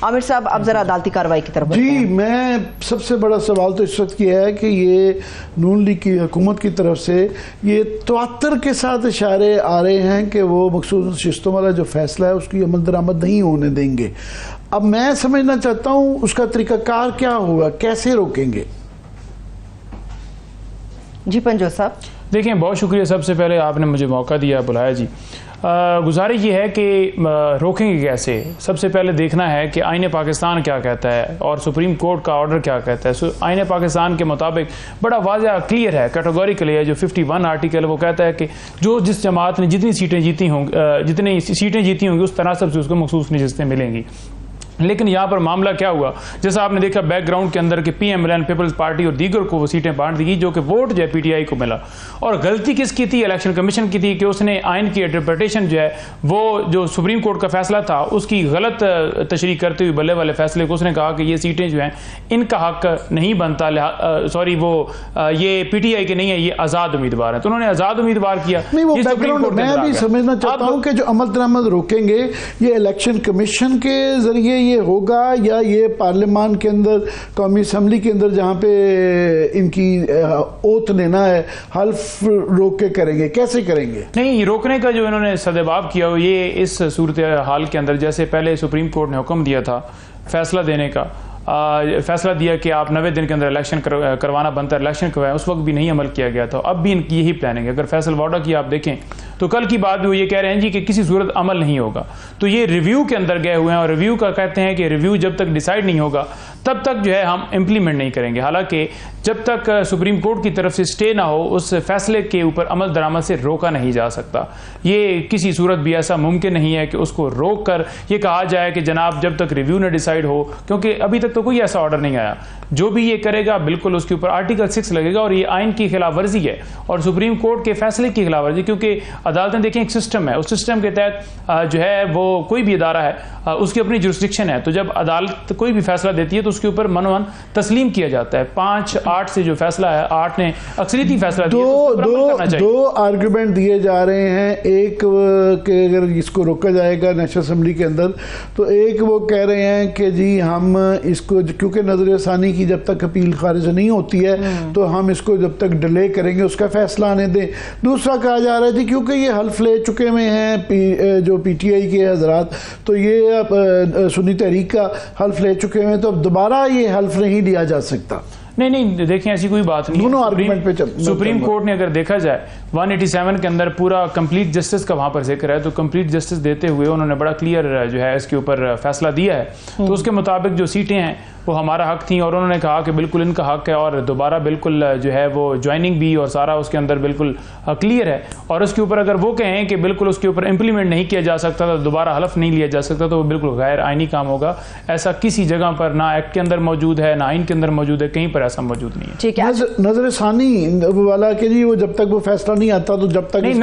आमिर साहब, अब जरा अदालती कार्रवाई की तरफ जी, मैं सबसे बड़ा सवाल तो इस वक्त ये है कि ये नून लीग की हुकूमत की तरफ से ये तवात्तर के साथ इशारे आ रहे हैं कि वो मखसूस शिस्तों वाला जो फैसला है उसकी अमल दरामद नहीं होने देंगे। अब मैं समझना चाहता हूँ उसका तरीकाकार क्या होगा, कैसे रोकेंगे? जी पंजो साहब। देखिए, बहुत शुक्रिया सबसे पहले आपने मुझे मौका दिया, बुलाया जी। गुजारिश ये है कि रोकेंगे कैसे। सबसे पहले देखना है कि आईन पाकिस्तान क्या कहता है और सुप्रीम कोर्ट का ऑर्डर क्या कहता है। आईन पाकिस्तान के मुताबिक बड़ा वाज़ह क्लियर है, कैटेगोरिकली है। जो 51 आर्टिकल है वो कहता है कि जो जिस जमात ने जितनी सीटें जीती होंगी उस तनासब से उसको मखसूस नशिस्तें मिलेंगी। लेकिन यहाँ पर मामला क्या हुआ, जैसा आपने देखा बैकग्राउंड के अंदर कि PMLN पीपल्स पार्टी और दीगर को वो सीटें बांट दी, जो कि वोट जो है PTI को मिला। और गलती किसकी थी? इलेक्शन कमीशन की थी कि उसने आइन की इंटरप्रिटेशन जो है वो जो सुप्रीम कोर्ट का फैसला था उसकी गलत तशरीह करते हुए बल्ले वाले फैसले को उसने कहा कि ये सीटें जो हैं इनका हक नहीं बनता, सॉरी वो ये PTI के नहीं है, ये आज़ाद उम्मीदवार है। तो उन्होंने आज़ाद उम्मीदवार किया। मैं भी समझना चाहता हूँ कि जो अमल दरामद रोकेंगे ये इलेक्शन कमीशन के जरिए ये होगा या ये पार्लियामान के अंदर, कौमी असम्बली के अंदर जहाँ पे इनकी ओथ लेना है, हल्फ रोक के करेंगे? कैसे करेंगे? नहीं, रोकने का जो इन्होंने सदेबाब किया वो ये इस सूरत हाल के अंदर, जैसे पहले सुप्रीम कोर्ट ने हुक्म दिया था फैसला देने का, फैसला दिया कि आप 90 दिन के अंदर इलेक्शन करवाना बनता है, इलेक्शन करवाएं, उस वक्त भी नहीं अमल किया गया था। अब भी इनकी यही प्लानिंग है। अगर फैसल वाडा की आप देखें तो कल की बात भी वो ये कह रहे हैं जी कि किसी सूरत अमल नहीं होगा। तो ये रिव्यू के अंदर गए हुए हैं और रिव्यू का कहते हैं कि रिव्यू जब तक डिसाइड नहीं होगा तब तक जो है हम इम्प्लीमेंट नहीं करेंगे। हालांकि जब तक सुप्रीम कोर्ट की तरफ से स्टे ना हो उस फैसले के ऊपर अमल दरामद से रोका नहीं जा सकता। ये किसी सूरत भी ऐसा मुमकिन नहीं है कि उसको रोक कर ये कहा जाए कि जनाब जब तक रिव्यू न डिसाइड हो, क्योंकि अभी तक तो कोई ऐसा ऑर्डर नहीं आया। जो भी ये करेगा बिल्कुल उसके ऊपर आर्टिकल 6 लगेगा और ये आइन की खिलाफ वर्जी है और सुप्रीम कोर्ट के फैसले की खिलाफ वर्जी। क्योंकि अदालतें देखें एक सिस्टम है, उस सिस्टम के तहत जो है वो कोई भी इदारा है उसकी अपनी जुरिस्डिक्शन है। तो जब अदालत कोई भी फैसला देती है तो उसके ऊपर मनोमन तस्लीम किया जाता है। 5-8 से जो फैसला है, 8 ने अक्सरियती फैसला दिया। दो आर्गुमेंट दिए जा रहे हैं। एक कि अगर इसको रोका जाएगा नेशनल असेंबली के अंदर, तो एक वो कह रहे हैं कि जी हम इसको क्योंकि नजर सानी की जब तक अपील खारिज नहीं होती है तो हम इसको जब तक डिले करेंगे उसका फैसला आने दें। दूसरा कहा जा रहा है जी क्योंकि ये हल्फ ले चुके हुए हैं जो PTI के हजरात, तो ये सुन्नी तहरीक का हल्फ ले चुके हुए हैं, तो अब दोबारा ये हल्फ नहीं लिया जा सकता। नहीं, देखिए ऐसी कोई बात नहीं। दोनों आर्गुमेंट पे सुप्रीम कोर्ट ने अगर देखा जाए 187 के अंदर पूरा कंप्लीट जस्टिस का वहां पर जिक्र है, तो कंप्लीट जस्टिस देते हुए उन्होंने बड़ा क्लियर जो है इसके ऊपर फैसला दिया है। तो उसके मुताबिक जो सीटें हैं वो हमारा हक थी और उन्होंने कहा कि बिल्कुल इनका हक है और दोबारा बिल्कुल जो है वो ज्वाइनिंग भी और सारा उसके अंदर बिल्कुल क्लियर है। और उसके ऊपर अगर वो कहें कि बिल्कुल उसके ऊपर इम्प्लीमेंट नहीं किया जा सकता, तो दोबारा हलफ नहीं लिया जा सकता, तो वो बिल्कुल गैर आइनी काम होगा। ऐसा किसी जगह पर ना एक्ट के अंदर मौजूद है ना आइन के अंदर मौजूद है, कहीं पर ऐसा मौजूद नहीं है। ठीक है, नजर सानी वाला के जी वो जब तक वो फैसला नहीं आता तो जब तक नहीं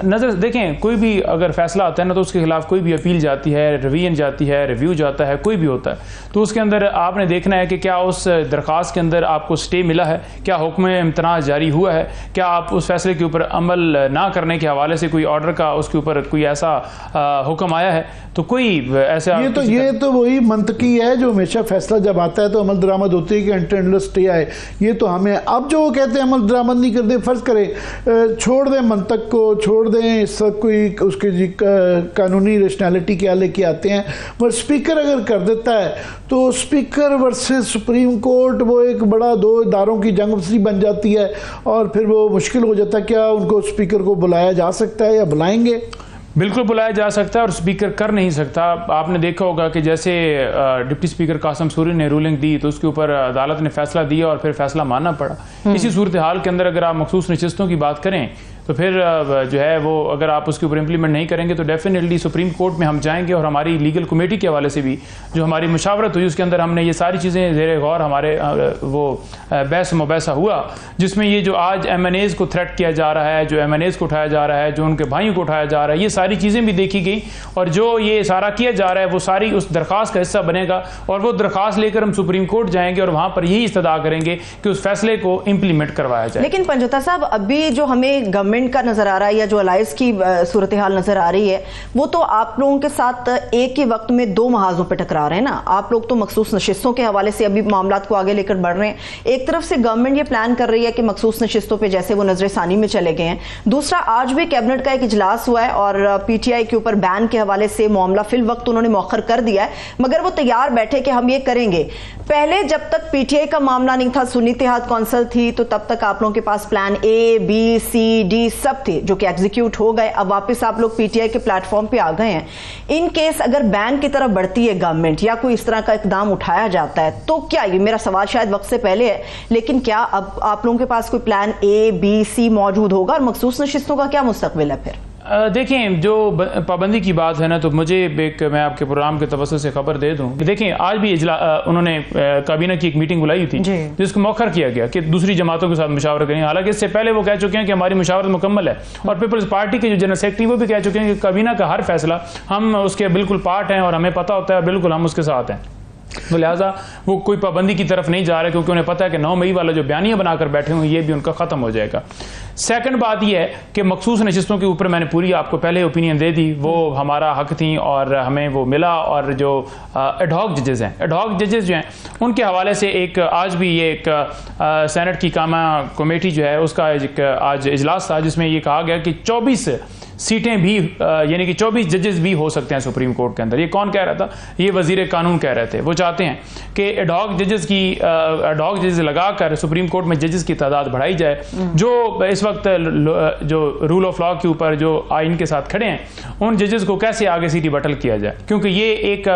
नजर देखें, कोई भी अगर फैसला आता है ना तो उसके खिलाफ कोई भी अपील जाती है, रिवीजन जाती है, रिव्यू जाता है, कोई भी होता है, तो उसके अंदर आपने देखना है कि क्या उस दरखास्त के अंदर आपको स्टे मिला है, क्या हुक्म इम्तना जारी हुआ है, क्या आप उस फैसले के ऊपर अमल ना करने के हवाले से कोई ऑर्डर का उसके ऊपर कोई ऐसा हुक्म आया है। तो कोई ऐसा ये तो वही मंतकी है जो हमेशा फैसला जब आता है तो अमल दरामद होती है कि एंटर स्टे आए। ये तो हमें अब जो वो कहते हैं अमल दरामद नहीं करते, फर्ज करें छोड़ दें मंतक को, छोड़ दें इस कोई उसके जी कानूनी रेशनैलिटी क्या लेके आते हैं, पर स्पीकर अगर कर देता है तो स्पीकर वर्सेस सुप्रीम कोर्ट वो एक बड़ा दो इदारों की जंग सी बन जाती है और फिर वो मुश्किल हो जाता है। क्या उनको स्पीकर को बुलाया जा सकता है या बुलाएंगे? बिल्कुल बुलाया जा सकता है और स्पीकर कर नहीं सकता। आपने देखा होगा कि जैसे डिप्टी स्पीकर कासिम सूरी ने रूलिंग दी तो उसके ऊपर अदालत ने फैसला दिया और फिर फैसला मानना पड़ा। इसी सूरत हाल के अंदर अगर आप मखसूस नशिस्तों की बात करें तो फिर जो है वो अगर आप उसके ऊपर इम्प्लीमेंट नहीं करेंगे तो डेफिनेटली सुप्रीम कोर्ट में हम जाएंगे और हमारी लीगल कमेटी के हवाले से भी जो हमारी मुशावरत हुई उसके अंदर हमने ये सारी चीज़ें ज़ेरे गौर हमारे वो बहस मुबैसा हुआ, जिसमें ये जो आज MNAs को थ्रेट किया जा रहा है, जो MNAs को उठाया जा रहा है, जो उनके भाइयों को उठाया जा रहा है, ये सारी चीज़ें भी देखी गई और जो ये सारा किया जा रहा है वो सारी उस दरख्वास्त का हिस्सा बनेगा और वो दरख्वास्त लेकर हम सुप्रीम कोर्ट जाएंगे और वहाँ पर यही इस्तदा करेंगे कि उस फैसले को इम्प्लीमेंट करवाया जाए। लेकिन पंजोता साहब, अभी जो हमें गवर्नमेंट गवर्नमेंट का नजर आ रहा है या जो अलायंस की सूरत हाल नजर आ रही है, वो तो आप लोगों के साथ एक ही वक्त में दो महाजों पर टकरा रहे हैं ना। आप लोग तो मखसूस नशिस्तों के हवाले से अभी मामला को आगे लेकर बढ़ रहे हैं। एक तरफ से गवर्नमेंट ये प्लान कर रही है कि मखसूस नशिस्तों पर जैसे वो नजर सानी में चले गए हैं, दूसरा आज भी कैबिनेट का एक इजलास हुआ है और पीटीआई के ऊपर बैन के हवाले से मामला फिल वक्त उन्होंने मौखर कर दिया है, मगर वो तैयार बैठे कि हम ये करेंगे। पहले जब तक पीटीआई का मामला नहीं था, सुन्नी इत्तेहाद कौंसिल थी, तो तब तक आप लोगों के पास plan A B C D सब थे जो कि एग्जीक्यूट हो गए। अब वापस आप लोग पीटीआई के प्लेटफॉर्म पे आ गए हैं। इन केस अगर बैन की तरफ बढ़ती है गवर्नमेंट या कोई इस तरह का इकदाम उठाया जाता है तो क्या, ये मेरा सवाल शायद वक्त से पहले है, लेकिन क्या अब आप लोगों के पास कोई प्लान ए बी सी मौजूद होगा और मखसूस नशिस्तों का क्या मुस्तकबिल है फिर? देखें, जो पाबंदी की बात है ना, तो मुझे मैं आपके प्रोग्राम के तवज्जुह से खबर दे दूं कि देखें, आज भी उन्होंने काबीना की एक मीटिंग बुलाई थी जिसको मौखर किया गया कि दूसरी जमातों के साथ मुशावरा करेंगे। हालांकि इससे पहले वो कह चुके हैं कि हमारी मुशावरत मुकम्मल है, और पीपल्स पार्टी के जो जनरल सेक्रेटरी वो भी कह चुके हैं कि काबीना का हर फैसला हम उसके बिल्कुल पार्ट हैं और हमें पता होता है, बिल्कुल हम उसके साथ हैं। तो लिहाजा वो कोई पाबंदी की तरफ नहीं जा रहे, क्योंकि उन्हें पता है कि 9 मई वाला जो बयानिया बनाकर बैठे हुए ये भी उनका खत्म हो जाएगा। सेकंड बात यह है कि मखसूस नशिस्तों के ऊपर मैंने पूरी आपको पहले ओपिनियन दे दी, वो हमारा हक थी और हमें वो मिला। और जो एडहॉक जजेस हैं, एडहॉक जजेस जो हैं उनके हवाले से एक आज भी ये एक सेनेट की कामा कमेटी जो है उसका एक आज इजलास था जिसमें ये कहा गया कि 24 सीटें भी यानी कि 24 जजेस भी हो सकते हैं सुप्रीम कोर्ट के अंदर। ये कौन कह रहा था? ये वजीर कानून कह रहे थे। वो चाहते हैं कि एडहॉक जजेस लगाकर सुप्रीम कोर्ट में जजेस की तादाद बढ़ाई जाए, जो इस वक्त जो रूल ऑफ लॉ के ऊपर जो आइन के साथ खड़े हैं उन जजेस को कैसे आगे सीटी बटल किया जाए। क्योंकि ये एक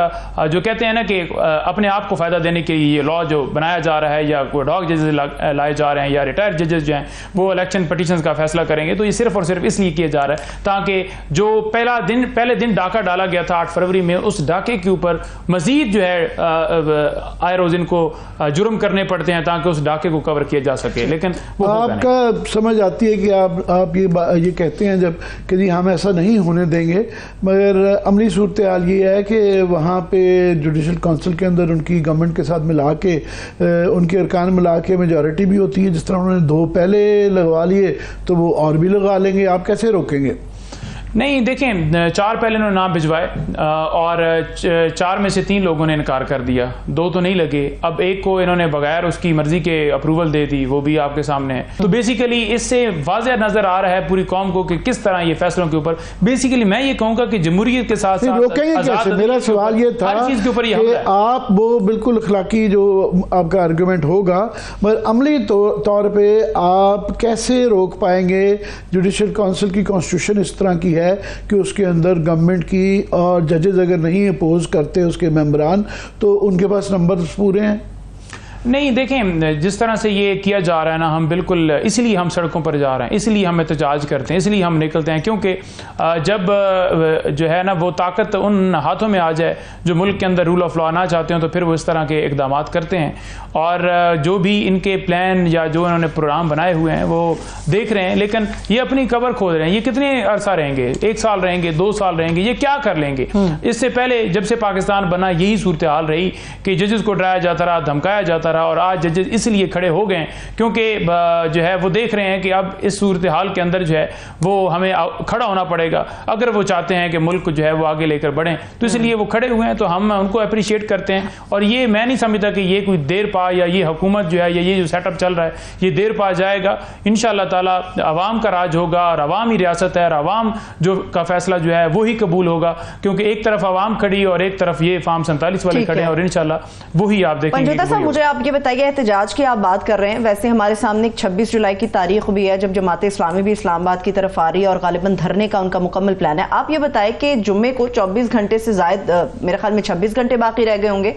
जो कहते हैं ना कि अपने आप को फायदा देने के लिए ये लॉ जो बनाया जा रहा है, या एडहॉक जजेस लाए जा रहे हैं, या रिटायर्ड जजेस जो हैं वो इलेक्शन पिटीशंस का फैसला करेंगे, तो ये सिर्फ और सिर्फ इसलिए किया जा रहा है ताकि जो पहले दिन डाका डाला गया था 8 फरवरी में, उस डाके के ऊपर मजीद जो है आए रोज इनको जुर्म करने पड़ते हैं ताकि उस डाके को कवर किया जा सके। लेकिन वो आपका समझ आती है कि आप ये कहते हैं जब कि जी हम ऐसा नहीं होने देंगे, मगर अमली सूरत हाल ये है कि वहाँ पे जुडिशल काउंसिल के अंदर उनकी गवर्नमेंट के साथ मिला के उनके अरकान मिला के मेजॉरिटी भी होती है। जिस तरह उन्होंने 2 पहले लगवा लिए तो वो और भी लगा लेंगे, आप कैसे रोकेंगे? नहीं, देखें, 4 पहले उन्होंने नाम भिजवाए और 4 में से 3 लोगों ने इनकार कर दिया, 2 तो नहीं लगे। अब एक को इन्होंने बगैर उसकी मर्जी के अप्रूवल दे दी, वो भी आपके सामने है। तो बेसिकली इससे वाज़ेह नजर आ रहा है पूरी कौम को कि किस तरह ये फैसलों के ऊपर बेसिकली मैं ये कहूँगा कि जमहूरियत के साथ रोकेंगे कैसे? मेरा सवाल ये था चीज के ऊपर कि आप वो बिल्कुल अखलाकी जो आपका आर्गूमेंट होगा, मगर अमली तौर पर आप कैसे रोक पाएंगे? जुडिशल काउंसिल की कॉन्स्टिट्यूशन इस तरह की है कि उसके अंदर गवर्नमेंट की और जजेस अगर नहीं अपोज करते उसके मेंबरान तो उनके पास नंबर पूरे हैं। नहीं, देखें, जिस तरह से ये किया जा रहा है ना, हम बिल्कुल इसलिए हम सड़कों पर जा रहे हैं, इसलिए हम एहतजाज करते हैं, इसलिए हम निकलते हैं, क्योंकि जब जो है ना वो ताकत उन हाथों में आ जाए जो मुल्क के अंदर रूल ऑफ लॉ आना चाहते हैं, तो फिर वो इस तरह के इकदाम करते हैं। और जो भी इनके प्लान या जो इन्होंने प्रोग्राम बनाए हुए हैं वो देख रहे हैं, लेकिन ये अपनी कबर खोद रहे हैं। ये कितने अरसा रहेंगे? 1 साल रहेंगे, 2 साल रहेंगे, ये क्या कर लेंगे? इससे पहले जब से पाकिस्तान बना यही सूरत हाल रही कि जजेस को डराया जाता रहा, धमकाया जाता रहा, और आज जजेस इसलिए खड़े हो गए क्योंकि जो है वो देख रहे हैं कि अब इस सूरत हाल के अंदर जो है वो हमें खड़ा होना पड़ेगा अगर वो चाहते हैं कि मुल्क जो है वो आगे लेकर बढ़ें। तो इसलिए वो खड़े हुए हैं, तो हम उनको अप्रिशिएट करते हैं। और ये मैं नहीं समझता कि ये कोई देर पा या ये हुकूमत जो है या ये जो सेटअप चल रहा है ये देर पा जाएगा। इंशाअल्लाह ताला अवाम का राज होगा और अवाम ही रियासत है, और अवाम जो का फैसला जो है वही कबूल होगा, क्योंकि एक तरफ अवाम खड़ी और एक तरफ ये फार्म 47 वाले खड़े हैं, और इंशाअल्लाह वही आप देखेंगे। मुझे आप ये बताइए, एहतजाज की आप बात कर रहे हैं, वैसे हमारे सामने 26 जुलाई की तारीख भी है जब जमात इस्लामी भी इस्लामाबाद की तरफ आ रही है और गालिबन धरने का उनका मुकम्मल प्लान है। आप ये बताएं कि जुम्मे को 24 घंटे से ज्यादा, मेरे ख्याल में 26 घंटे बाकी रह गए होंगे,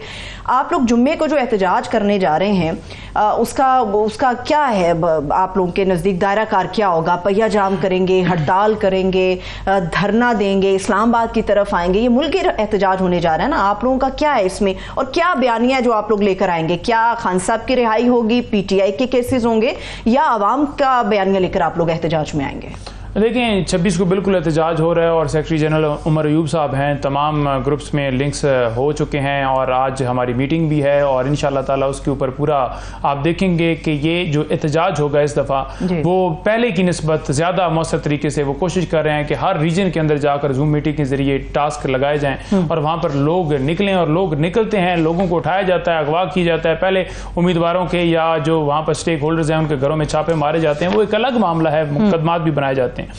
आप लोग जुम्मे को जो एहतजाज करने जा रहे हैं उसका क्या है? आप लोगों के नजदीक दायरा कार क्या होगा? पहिया जाम करेंगे, हड़ताल करेंगे, धरना देंगे, इस्लामाबाद की तरफ आएंगे? ये मुल्की एहतजाज होने जा रहा है ना, आप लोगों का क्या है इसमें, और क्या बयानिया जो आप लोग लेकर आएंगे? क्या खान साहब की रिहाई होगी, पीटीआई के केसेस होंगे, या आवाम का बयानिया लेकर आप लोग एहतजाज में आएंगे? देखें 26 को बिल्कुल एहतजाज हो रहा है और सेक्रेटरी जनरल उमर अयूब साहब हैं, तमाम ग्रुप्स में लिंक्स हो चुके हैं और आज हमारी मीटिंग भी है और इंशाल्लाह ताला उसके ऊपर पूरा आप देखेंगे कि ये जो एहतजाज होगा इस दफ़ा वो पहले की निस्बत ज़्यादा मौसर तरीके से वो कोशिश कर रहे हैं कि हर रीजन के अंदर जाकर जूम मीटिंग के जरिए टास्क लगाए जाएँ और वहाँ पर लोग निकलें और लोग निकलते हैं, लोगों को उठाया जाता है, अगवा किया जाता है। पहले उम्मीदवारों के या जो वहाँ पर स्टेक होल्डर्स हैं उनके घरों में छापे मारे जाते हैं, वो एक अलग मामला है, मुकदमात भी बनाए जाते हैं।